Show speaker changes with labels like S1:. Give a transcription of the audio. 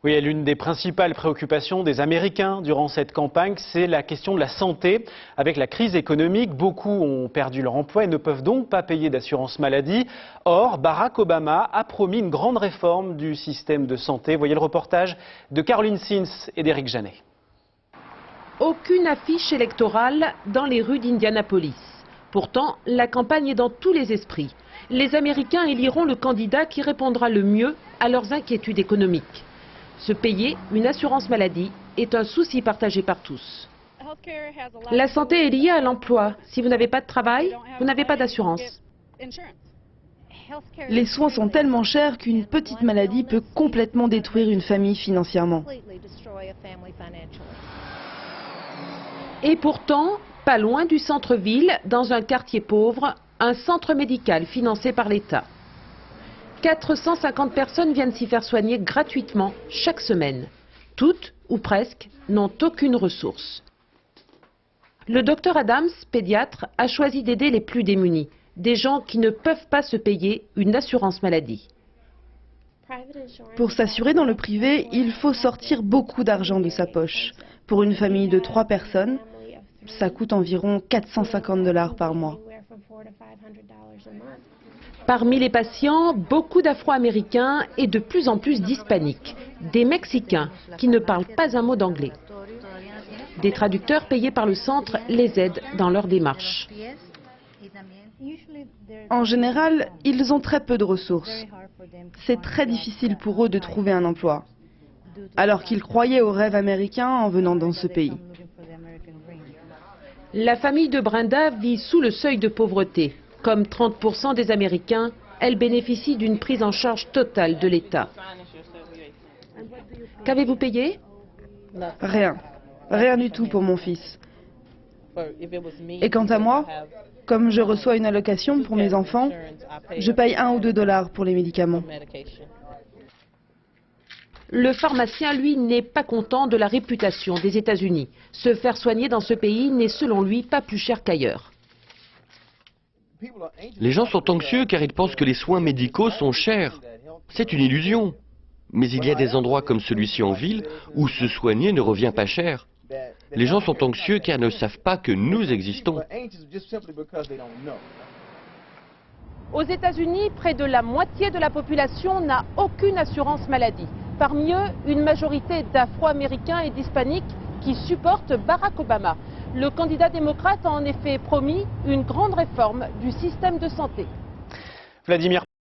S1: Oui, et l'une des principales préoccupations des Américains durant cette campagne, c'est la question de la santé. Avec la crise économique, beaucoup ont perdu leur emploi et ne peuvent donc pas payer d'assurance maladie. Or, Barack Obama a promis une grande réforme du système de santé. Voyez le reportage de Caroline Sins et d'Éric Janet.
S2: Aucune affiche électorale dans les rues d'Indianapolis. Pourtant, la campagne est dans tous les esprits. Les Américains éliront le candidat qui répondra le mieux à leurs inquiétudes économiques. Se payer une assurance maladie est un souci partagé par tous. La santé est liée à l'emploi. Si vous n'avez pas de travail, vous n'avez pas d'assurance.
S3: Les soins sont tellement chers qu'une petite maladie peut complètement détruire une famille financièrement.
S2: Et pourtant, pas loin du centre-ville, dans un quartier pauvre, un centre médical financé par l'État. 450 personnes viennent s'y faire soigner gratuitement chaque semaine. Toutes, ou presque, n'ont aucune ressource. Le docteur Adams, pédiatre, a choisi d'aider les plus démunis, des gens qui ne peuvent pas se payer une assurance maladie.
S3: Pour s'assurer dans le privé, il faut sortir beaucoup d'argent de sa poche. Pour une famille de 3 personnes, ça coûte environ 450 $ par mois.
S2: Parmi les patients, beaucoup d'Afro-Américains et de plus en plus d'Hispaniques, des Mexicains qui ne parlent pas un mot d'anglais. Des traducteurs payés par le centre les aident dans leur démarche.
S3: En général, ils ont très peu de ressources. C'est très difficile pour eux de trouver un emploi, alors qu'ils croyaient au rêve américain en venant dans ce pays.
S2: La famille de Brenda vit sous le seuil de pauvreté. Comme 30% des Américains, elle bénéficie d'une prise en charge totale de l'État. Qu'avez-vous payé?
S3: Rien. Rien du tout pour mon fils. Et quant à moi, comme je reçois une allocation pour mes enfants, je paye 1 ou 2 $ pour les médicaments.
S2: Le pharmacien, lui, n'est pas content de la réputation des États-Unis. Se faire soigner dans ce pays n'est selon lui pas plus cher qu'ailleurs.
S4: Les gens sont anxieux car ils pensent que les soins médicaux sont chers. C'est une illusion. Mais il y a des endroits comme celui-ci en ville où se soigner ne revient pas cher. Les gens sont anxieux car ils ne savent pas que nous existons.
S2: Aux États-Unis, près de la moitié de la population n'a aucune assurance maladie. Parmi eux, une majorité d'Afro-Américains et d'Hispaniques qui supportent Barack Obama. Le candidat démocrate a en effet promis une grande réforme du système de santé.
S1: Vladimir